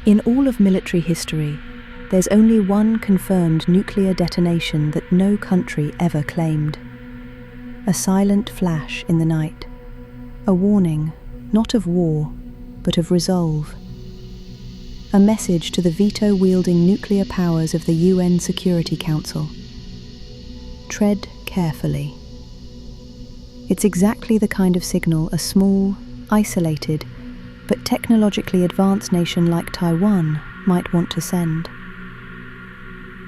In all of military history, there's only one confirmed nuclear detonation that no country ever claimed. A silent flash in the night. A warning, not of war, but of resolve. A message to the veto-wielding nuclear powers of the UN Security Council. Tread carefully. It's exactly the kind of signal a small, isolated, but technologically advanced nation like Taiwan might want to send.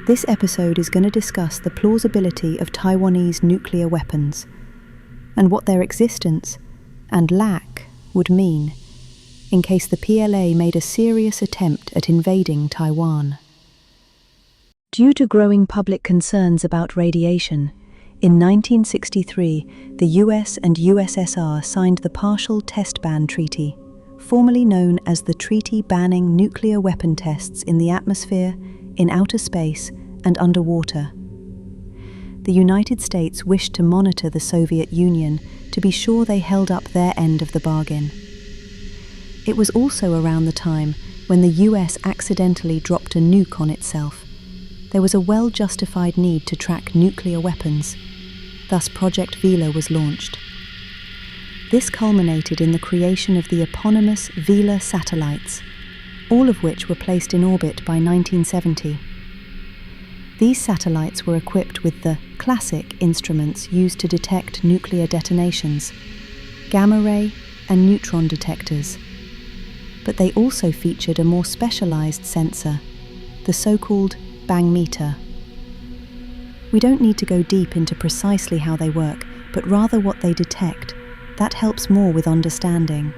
This episode is going to discuss the plausibility of Taiwanese nuclear weapons and what their existence and lack would mean in case the PLA made a serious attempt at invading Taiwan. Due to growing public concerns about radiation, in 1963, the US and USSR signed the Partial Test Ban Treaty, formerly known as the Treaty Banning Nuclear Weapon Tests in the Atmosphere, in Outer Space, and Underwater. The United States wished to monitor the Soviet Union to be sure they held up their end of the bargain. It was also around the time when the US accidentally dropped a nuke on itself. There was a well-justified need to track nuclear weapons. Thus Project Vela was launched. This culminated in the creation of the eponymous Vela satellites, all of which were placed in orbit by 1970. These satellites were equipped with the classic instruments used to detect nuclear detonations, gamma ray and neutron detectors. But they also featured a more specialized sensor, the so-called bang meter. We don't need to go deep into precisely how they work, but rather what they detect. That helps more with understanding.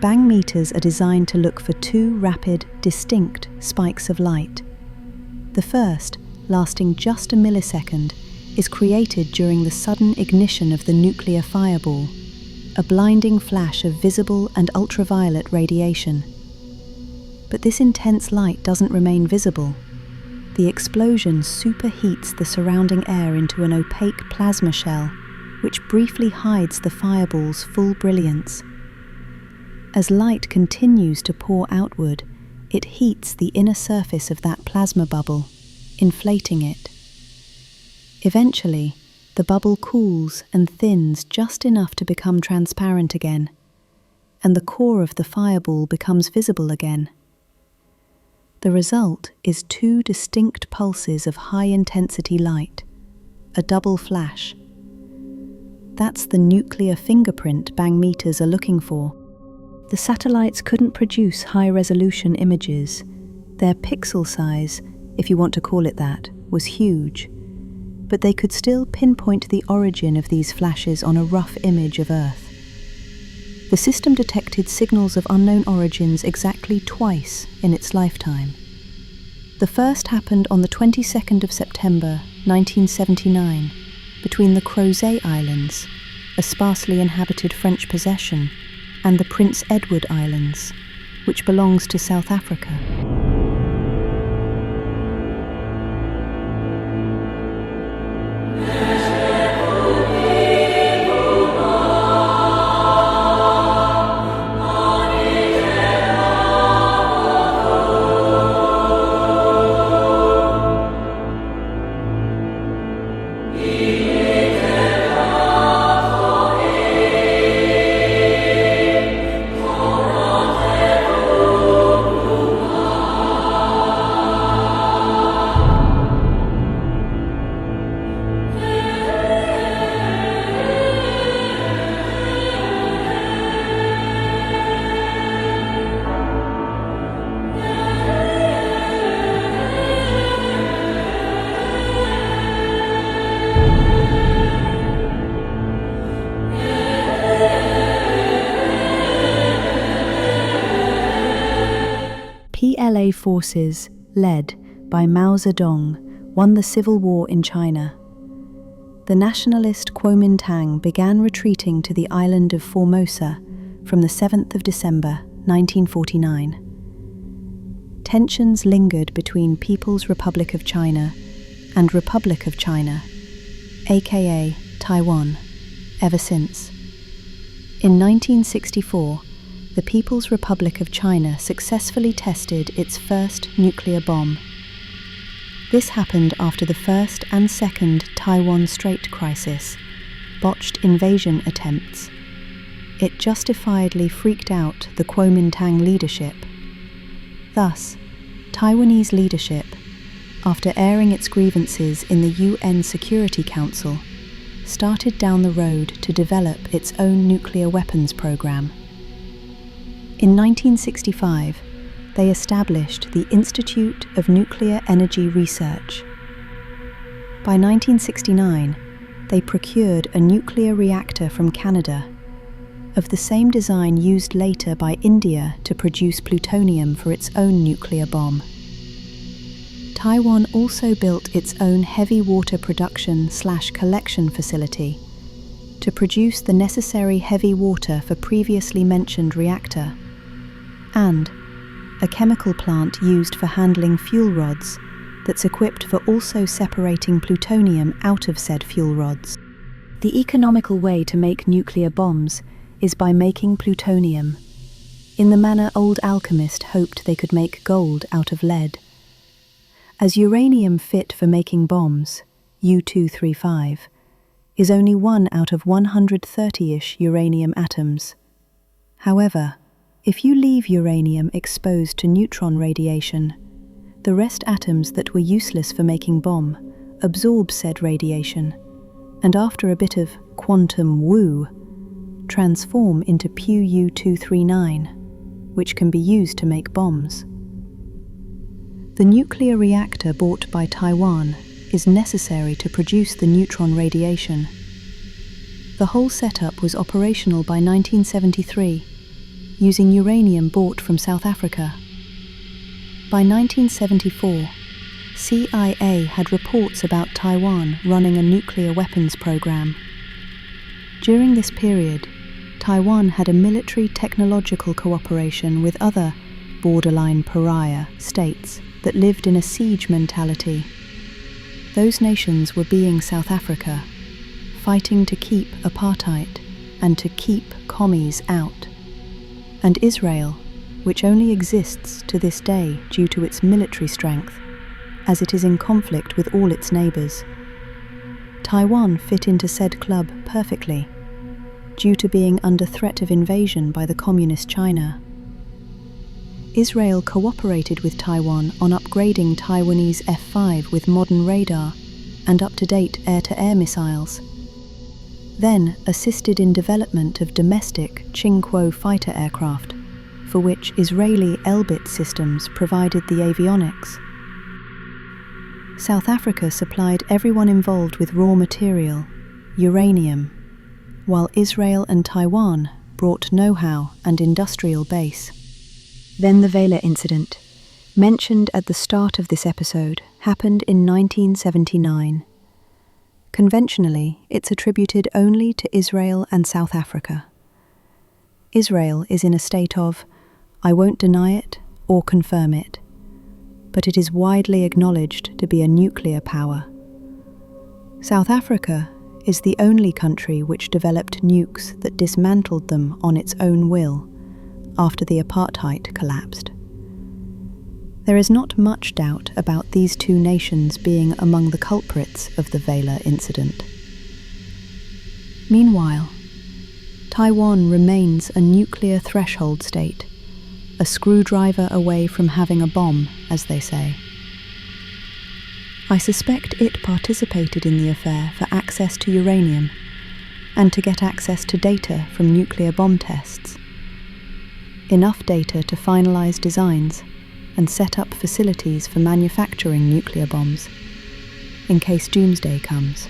Bang meters are designed to look for two rapid, distinct spikes of light. The first, lasting just a millisecond, is created during the sudden ignition of the nuclear fireball, a blinding flash of visible and ultraviolet radiation. But this intense light doesn't remain visible. The explosion superheats the surrounding air into an opaque plasma shell, which briefly hides the fireball's full brilliance. As light continues to pour outward, it heats the inner surface of that plasma bubble, inflating it. Eventually, the bubble cools and thins just enough to become transparent again, and the core of the fireball becomes visible again. The result is two distinct pulses of high-intensity light, a double flash. That's the nuclear fingerprint bang meters are looking for. The satellites couldn't produce high-resolution images. Their pixel size, if you want to call it that, was huge. But they could still pinpoint the origin of these flashes on a rough image of Earth. The system detected signals of unknown origins exactly twice in its lifetime. The first happened on the 22nd of September, 1979, between the Crozet Islands, a sparsely inhabited French possession, and the Prince Edward Islands, which belongs to South Africa. PLA forces, led by Mao Zedong, won the civil war in China. The nationalist Kuomintang began retreating to the island of Formosa from the 7th of December, 1949. Tensions lingered between People's Republic of China and Republic of China, aka Taiwan, ever since. In 1964, the People's Republic of China successfully tested its first nuclear bomb. This happened after the first and second Taiwan Strait crisis, botched invasion attempts. It justifiably freaked out the Kuomintang leadership. Thus, Taiwanese leadership, after airing its grievances in the UN Security Council, started down the road to develop its own nuclear weapons program. In 1965, they established the Institute of Nuclear Energy Research. By 1969, they procured a nuclear reactor from Canada, of the same design used later by India to produce plutonium for its own nuclear bomb. Taiwan also built its own heavy water production/collection facility to produce the necessary heavy water for previously mentioned reactor, and a chemical plant used for handling fuel rods that's equipped for also separating plutonium out of said fuel rods. The economical way to make nuclear bombs is by making plutonium, in the manner old alchemists hoped they could make gold out of lead. As uranium fit for making bombs, U-235, is only 1 out of 130-ish uranium atoms. However, if you leave uranium exposed to neutron radiation, the rest atoms that were useless for making bomb absorb said radiation, and after a bit of quantum woo, transform into Pu-U-239, which can be used to make bombs. The nuclear reactor bought by Taiwan is necessary to produce the neutron radiation. The whole setup was operational by 1973, using uranium bought from South Africa. By 1974, CIA had reports about Taiwan running a nuclear weapons program. During this period, Taiwan had a military technological cooperation with other borderline pariah states that lived in a siege mentality. Those nations were being South Africa, fighting to keep apartheid and to keep commies out, and Israel, which only exists to this day due to its military strength, as it is in conflict with all its neighbours. Taiwan fit into said club perfectly, due to being under threat of invasion by the communist China. Israel cooperated with Taiwan on upgrading Taiwanese F-5 with modern radar and up-to-date air-to-air missiles, then assisted in development of domestic Ching-Kuo fighter aircraft, for which Israeli Elbit systems provided the avionics. South Africa supplied everyone involved with raw material, uranium, while Israel and Taiwan brought know-how and industrial base. Then the Vela incident, mentioned at the start of this episode, happened in 1979. Conventionally, it's attributed only to Israel and South Africa. Israel is in a state of, I won't deny it or confirm it, but it is widely acknowledged to be a nuclear power. South Africa is the only country which developed nukes that dismantled them on its own will after the apartheid collapsed. There is not much doubt about these two nations being among the culprits of the Vela incident. Meanwhile, Taiwan remains a nuclear threshold state, a screwdriver away from having a bomb, as they say. I suspect it participated in the affair for access to uranium and to get access to data from nuclear bomb tests. Enough data to finalize designs and set up facilities for manufacturing nuclear bombs, in case doomsday comes.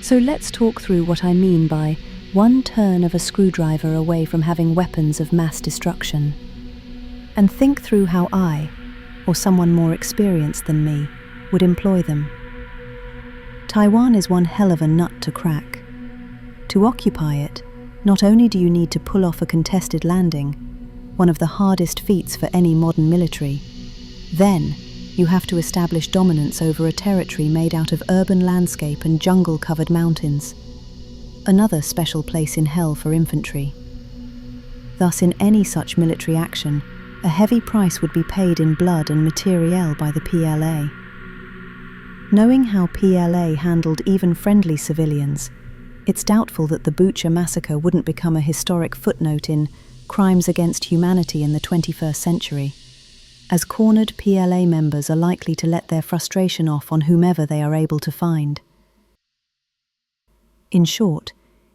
So let's talk through what I mean by one turn of a screwdriver away from having weapons of mass destruction, and think through how I, or someone more experienced than me, would employ them. Taiwan is one hell of a nut to crack. To occupy it, not only do you need to pull off a contested landing, one of the hardest feats for any modern military, then you have to establish dominance over a territory made out of urban landscape and jungle-covered mountains, another special place in hell for infantry. Thus, in any such military action, a heavy price would be paid in blood and materiel by the PLA. Knowing how PLA handled even friendly civilians, it's doubtful that the Bucha massacre wouldn't become a historic footnote in crimes against humanity in the 21st century, as cornered PLA members are likely to let their frustration off on whomever they are able to find. In short,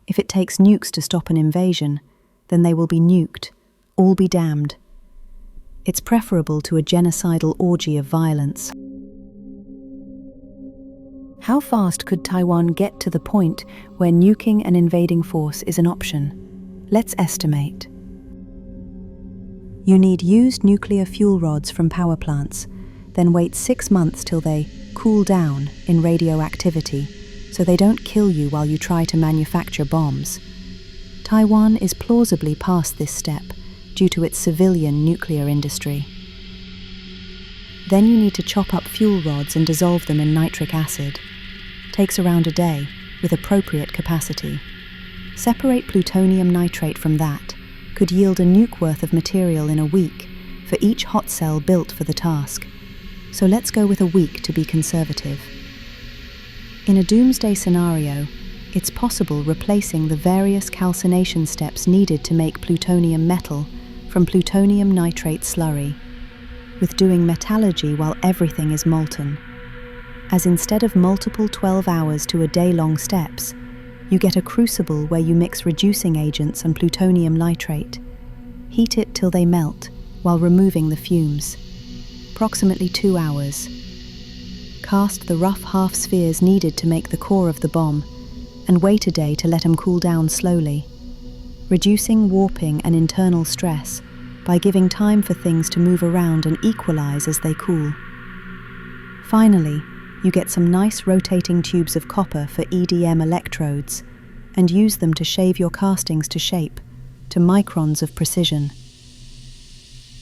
if it takes nukes to stop an invasion, then they will be nuked, all be damned. It's preferable to a genocidal orgy of violence. How fast could Taiwan get to the point where nuking an invading force is an option? Let's estimate. You need used nuclear fuel rods from power plants, then wait 6 months till they cool down in radioactivity, so they don't kill you while you try to manufacture bombs. Taiwan is plausibly past this step due to its civilian nuclear industry. Then you need to chop up fuel rods and dissolve them in nitric acid. Takes around a day, with appropriate capacity. Separate plutonium nitrate from that could yield a nuke worth of material in a week for each hot cell built for the task. So let's go with a week to be conservative. In a doomsday scenario, it's possible replacing the various calcination steps needed to make plutonium metal from plutonium nitrate slurry, with doing metallurgy while everything is molten. As instead of multiple 12 hours to a day-long steps, you get a crucible where you mix reducing agents and plutonium nitrate. Heat it till they melt while removing the fumes. Approximately 2 hours. Cast the rough half spheres needed to make the core of the bomb, and wait a day to let them cool down slowly, reducing warping and internal stress by giving time for things to move around and equalize as they cool. Finally, you get some nice rotating tubes of copper for EDM electrodes and use them to shave your castings to shape, to microns of precision.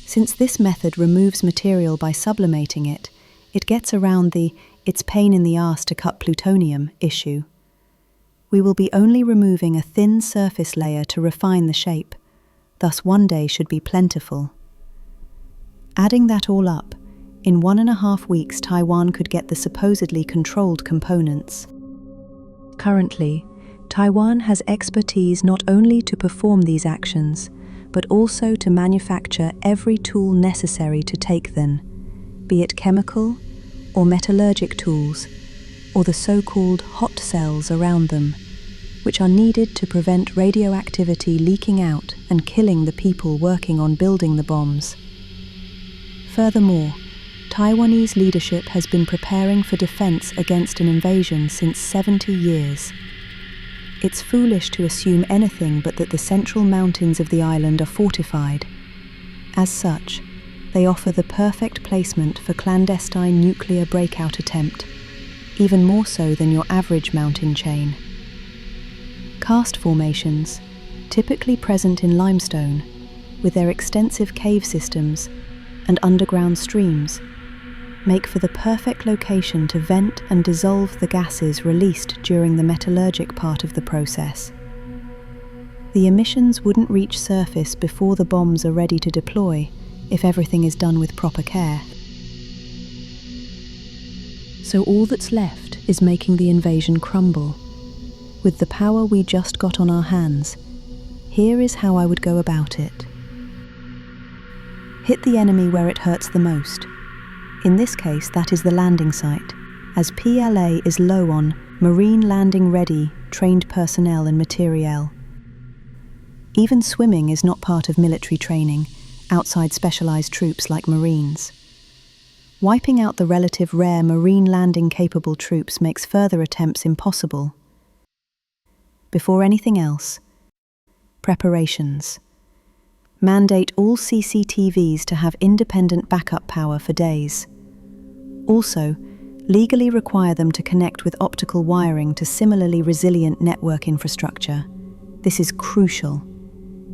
Since this method removes material by sublimating it, it gets around the "it's pain in the arse to cut plutonium" issue. We will be only removing a thin surface layer to refine the shape, thus one day should be plentiful. Adding that all up, in 1.5 weeks Taiwan could get the supposedly controlled components. Currently, Taiwan has expertise not only to perform these actions, but also to manufacture every tool necessary to take them, be it chemical or metallurgic tools, or the so-called hot cells around them, which are needed to prevent radioactivity leaking out and killing the people working on building the bombs. Furthermore, Taiwanese leadership has been preparing for defense against an invasion since 70 years. It's foolish to assume anything but that the central mountains of the island are fortified. As such, they offer the perfect placement for clandestine nuclear breakout attempt, even more so than your average mountain chain. Karst formations, typically present in limestone, with their extensive cave systems and underground streams, make for the perfect location to vent and dissolve the gases released during the metallurgic part of the process. The emissions wouldn't reach surface before the bombs are ready to deploy if everything is done with proper care. So all that's left is making the invasion crumble. With the power we just got on our hands, here is how I would go about it. Hit the enemy where it hurts the most. In this case, that is the landing site, as PLA is low on marine landing-ready, trained personnel and materiel. Even swimming is not part of military training, outside specialized troops like Marines. Wiping out the relative rare marine landing-capable troops makes further attempts impossible. Before anything else, preparations. Mandate all CCTVs to have independent backup power for days. Also, legally require them to connect with optical wiring to similarly resilient network infrastructure. This is crucial.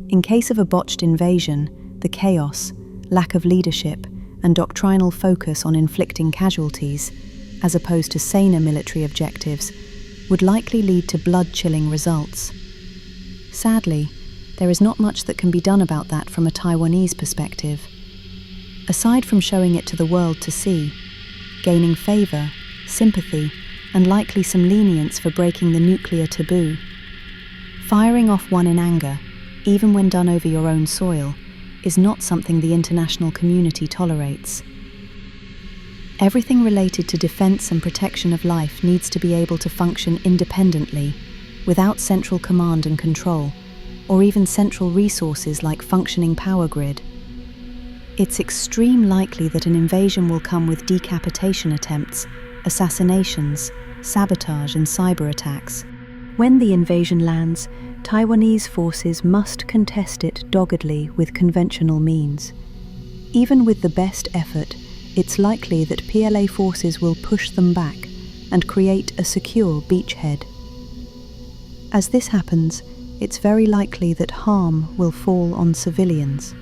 In case of a botched invasion, the chaos, lack of leadership, and doctrinal focus on inflicting casualties, as opposed to saner military objectives, would likely lead to blood-chilling results. Sadly, there is not much that can be done about that from a Taiwanese perspective. Aside from showing it to the world to see, gaining favour, sympathy, and likely some lenience for breaking the nuclear taboo. Firing off one in anger, even when done over your own soil, is not something the international community tolerates. Everything related to defence and protection of life needs to be able to function independently, without central command and control, or even central resources like functioning power grid. It's extremely likely that an invasion will come with decapitation attempts, assassinations, sabotage and cyber attacks. When the invasion lands, Taiwanese forces must contest it doggedly with conventional means. Even with the best effort, it's likely that PLA forces will push them back and create a secure beachhead. As this happens, it's very likely that harm will fall on civilians.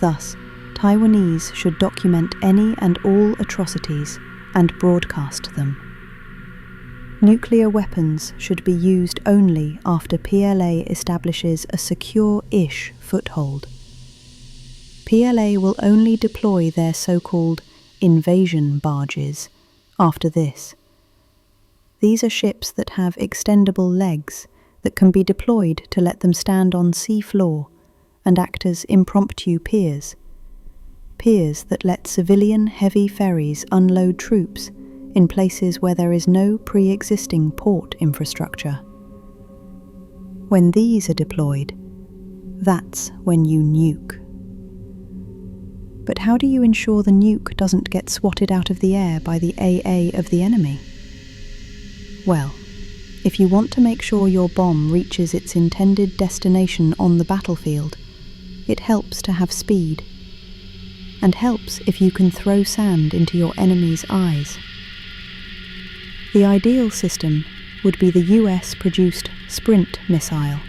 Thus, Taiwanese should document any and all atrocities and broadcast them. Nuclear weapons should be used only after PLA establishes a secure-ish foothold. PLA will only deploy their so-called invasion barges after this. These are ships that have extendable legs that can be deployed to let them stand on sea floor and act as impromptu piers. Piers that let civilian heavy ferries unload troops in places where there is no pre-existing port infrastructure. When these are deployed, that's when you nuke. But how do you ensure the nuke doesn't get swatted out of the air by the AA of the enemy? Well, if you want to make sure your bomb reaches its intended destination on the battlefield, it helps to have speed, and helps if you can throw sand into your enemy's eyes. The ideal system would be the US-produced Sprint missile,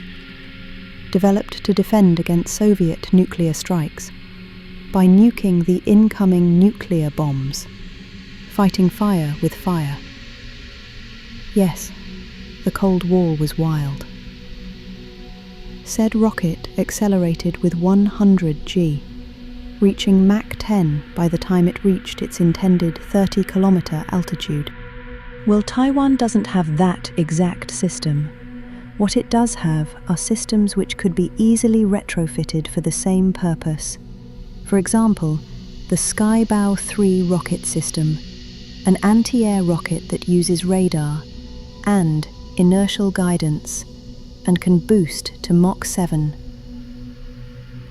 developed to defend against Soviet nuclear strikes by nuking the incoming nuclear bombs, fighting fire with fire. Yes, the Cold War was wild. Said rocket accelerated with 100 G, reaching Mach 10 by the time it reached its intended 30-kilometer altitude. Well, Taiwan doesn't have that exact system. What it does have are systems which could be easily retrofitted for the same purpose. For example, the Skybow 3 rocket system, an anti-air rocket that uses radar and inertial guidance and can boost to Mach 7.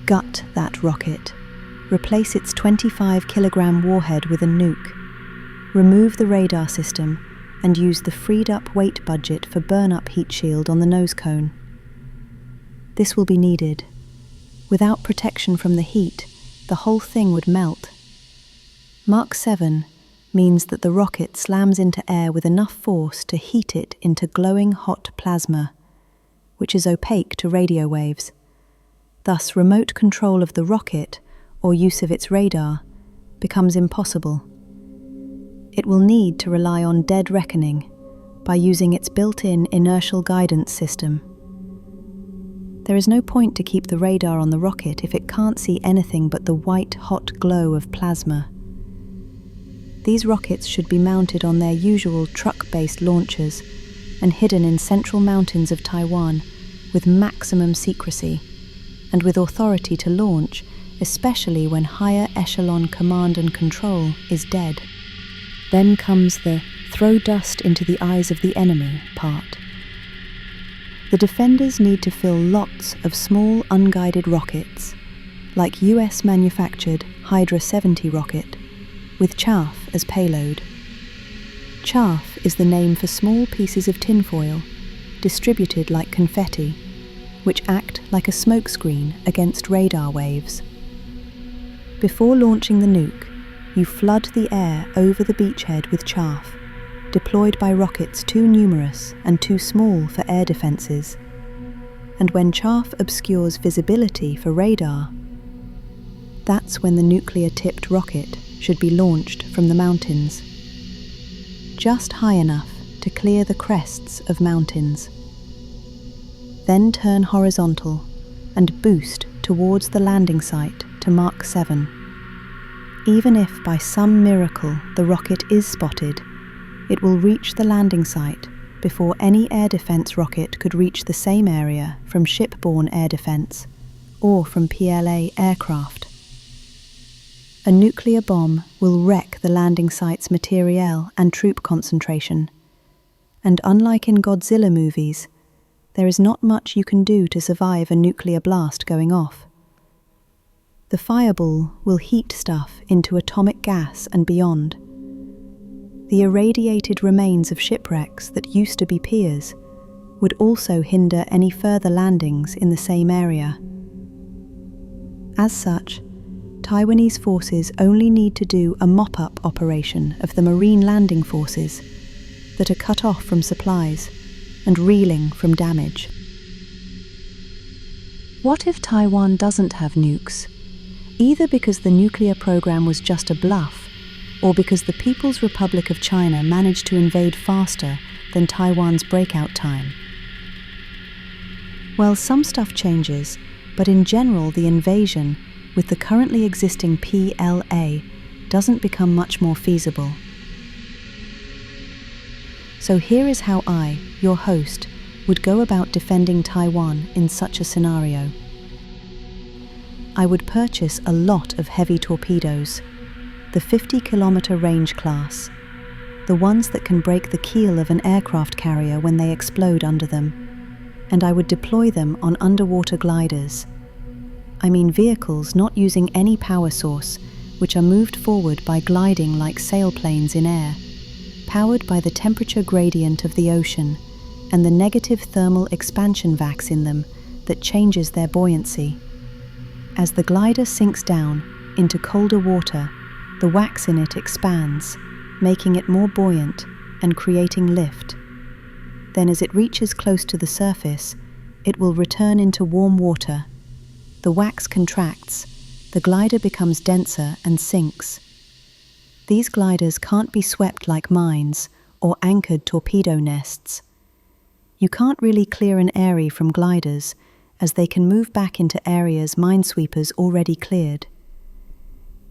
Gut that rocket. Replace its 25-kilogram warhead with a nuke. Remove the radar system and use the freed-up weight budget for burn-up heat shield on the nose cone. This will be needed. Without protection from the heat, the whole thing would melt. Mach 7 means that the rocket slams into air with enough force to heat it into glowing hot plasma, which is opaque to radio waves. Thus, remote control of the rocket, or use of its radar, becomes impossible. It will need to rely on dead reckoning by using its built-in inertial guidance system. There is no point to keep the radar on the rocket if it can't see anything but the white hot glow of plasma. These rockets should be mounted on their usual truck-based launchers and hidden in central mountains of Taiwan with maximum secrecy and with authority to launch, especially when higher echelon command and control is dead. Then comes the throw dust into the eyes of the enemy part. The defenders need to fill lots of small unguided rockets, like US-manufactured Hydra 70 rocket, with chaff as payload. Chaff is the name for small pieces of tinfoil, distributed like confetti, which act like a smokescreen against radar waves. Before launching the nuke, you flood the air over the beachhead with chaff, deployed by rockets too numerous and too small for air defences. And when chaff obscures visibility for radar, that's when the nuclear-tipped rocket should be launched from the mountains, just high enough to clear the crests of mountains. Then turn horizontal and boost towards the landing site to Mach 7. Even if by some miracle the rocket is spotted, it will reach the landing site before any air defense rocket could reach the same area from shipborne air defense or from PLA aircraft. A nuclear bomb will wreck the landing site's materiel and troop concentration, and unlike in Godzilla movies, there is not much you can do to survive a nuclear blast going off. The fireball will heat stuff into atomic gas and beyond. The irradiated remains of shipwrecks that used to be piers would also hinder any further landings in the same area. As such, Taiwanese forces only need to do a mop-up operation of the marine landing forces that are cut off from supplies and reeling from damage. What if Taiwan doesn't have nukes? Either because the nuclear program was just a bluff, or because the People's Republic of China managed to invade faster than Taiwan's breakout time. Well, some stuff changes, but in general the invasion, with the currently existing PLA, doesn't become much more feasible. So here is how I, your host, would go about defending Taiwan in such a scenario. I would purchase a lot of heavy torpedoes, the 50-kilometer range class, the ones that can break the keel of an aircraft carrier when they explode under them, and I would deploy them on underwater gliders. I mean vehicles not using any power source, which are moved forward by gliding like sailplanes in air, powered by the temperature gradient of the ocean and the negative thermal expansion vacs in them that changes their buoyancy. As the glider sinks down into colder water, the wax in it expands, making it more buoyant and creating lift. Then as it reaches close to the surface, it will return into warm water. The wax contracts, the glider becomes denser and sinks. These gliders can't be swept like mines or anchored torpedo nests. You can't really clear an eerie from gliders, as they can move back into areas minesweepers already cleared.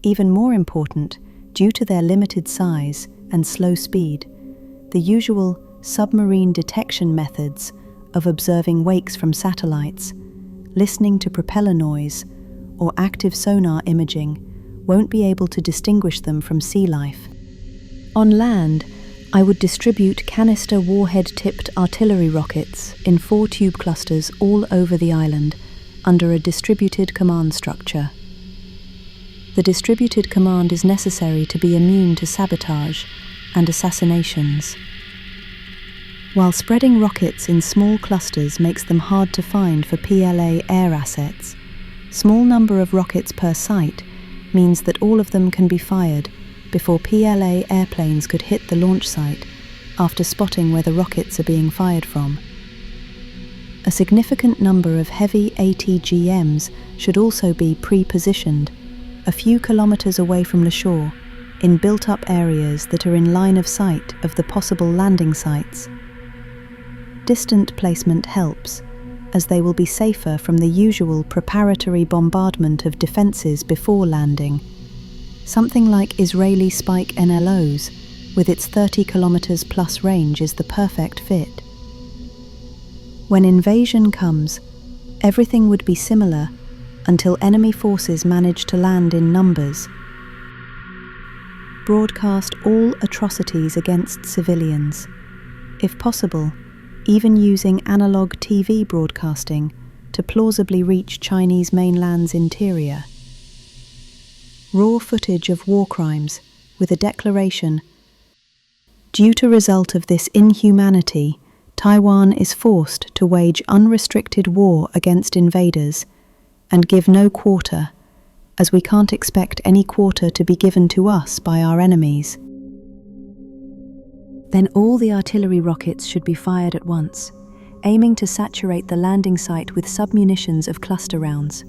Even more important, due to their limited size and slow speed, the usual submarine detection methods of observing wakes from satellites, listening to propeller noise, or active sonar imaging won't be able to distinguish them from sea life. On land, I would distribute canister warhead-tipped artillery rockets in 4 tube clusters all over the island under a distributed command structure. The distributed command is necessary to be immune to sabotage and assassinations. While spreading rockets in small clusters makes them hard to find for PLA air assets, small number of rockets per site means that all of them can be fired before PLA airplanes could hit the launch site after spotting where the rockets are being fired from. A significant number of heavy ATGMs should also be pre-positioned a few kilometers away from the shore in built-up areas that are in line of sight of the possible landing sites. Distant placement helps, as they will be safer from the usual preparatory bombardment of defenses before landing. Something like Israeli Spike NLOs, with its 30 kilometers plus range, is the perfect fit. When invasion comes, everything would be similar until enemy forces manage to land in numbers. Broadcast all atrocities against civilians, if possible, even using analog TV broadcasting to plausibly reach Chinese mainland's interior. Raw footage of war crimes with a declaration, "Due to result of this inhumanity, Taiwan is forced to wage unrestricted war against invaders and give no quarter, as we can't expect any quarter to be given to us by our enemies." Then all the artillery rockets should be fired at once, aiming to saturate the landing site with submunitions of cluster rounds.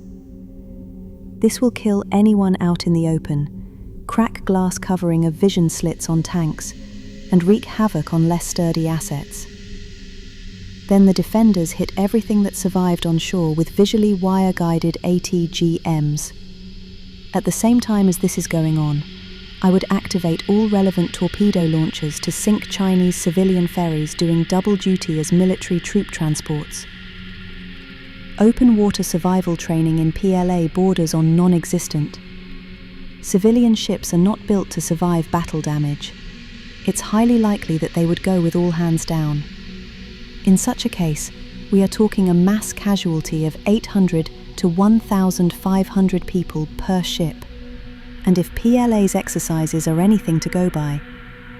This will kill anyone out in the open, crack glass covering of vision slits on tanks, and wreak havoc on less sturdy assets. Then the defenders hit everything that survived on shore with visually wire-guided ATGMs. At the same time as this is going on, I would activate all relevant torpedo launchers to sink Chinese civilian ferries doing double duty as military troop transports. Open water survival training in PLA borders on non-existent. Civilian ships are not built to survive battle damage. It's highly likely that they would go with all hands down. In such a case, we are talking a mass casualty of 800 to 1,500 people per ship. And if PLA's exercises are anything to go by,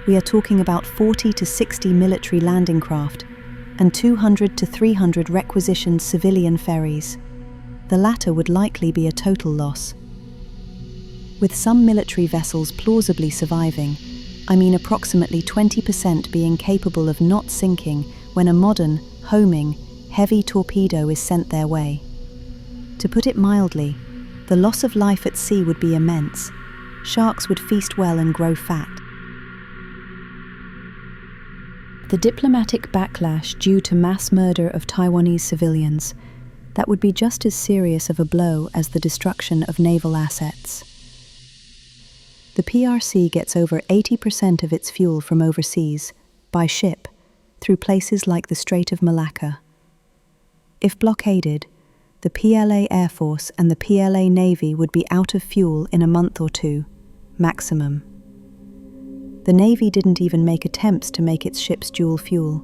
we are talking about 40 to 60 military landing craft and 200 to 300 requisitioned civilian ferries. The latter would likely be a total loss. With some military vessels plausibly surviving, I mean approximately 20% being capable of not sinking when a modern, homing, heavy torpedo is sent their way. To put it mildly, the loss of life at sea would be immense. Sharks would feast well and grow fat. The diplomatic backlash due to mass murder of Taiwanese civilians, that would be just as serious of a blow as the destruction of naval assets. The PRC gets over 80% of its fuel from overseas, by ship, through places like the Strait of Malacca. If blockaded, the PLA Air Force and the PLA Navy would be out of fuel in a month or two, maximum. The Navy didn't even make attempts to make its ships dual fuel,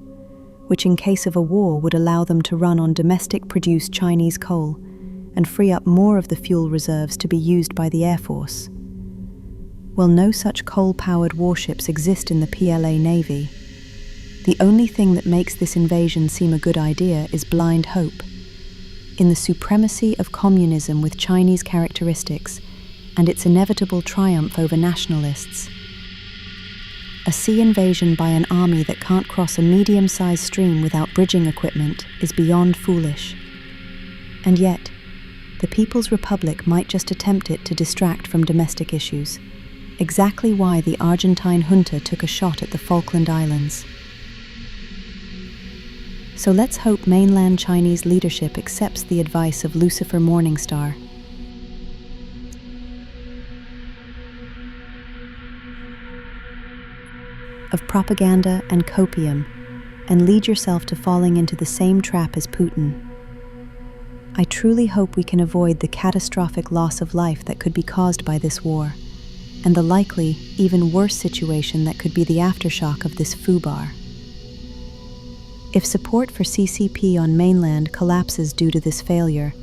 which in case of a war would allow them to run on domestic-produced Chinese coal and free up more of the fuel reserves to be used by the Air Force. Well, no such coal-powered warships exist in the PLA Navy. The only thing that makes this invasion seem a good idea is blind hope, in the supremacy of communism with Chinese characteristics and its inevitable triumph over nationalists. A sea invasion by an army that can't cross a medium-sized stream without bridging equipment is beyond foolish. And yet, the People's Republic might just attempt it to distract from domestic issues, exactly why the Argentine junta took a shot at the Falkland Islands. So let's hope mainland Chinese leadership accepts the advice of Lucifer Morningstar. Of propaganda and copium, and lead yourself to falling into the same trap as Putin. I truly hope we can avoid the catastrophic loss of life that could be caused by this war, and the likely, even worse situation that could be the aftershock of this foobar. If support for CCP on mainland collapses due to this failure,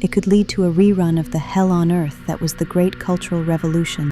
it could lead to a rerun of the hell on earth that was the Great Cultural Revolution.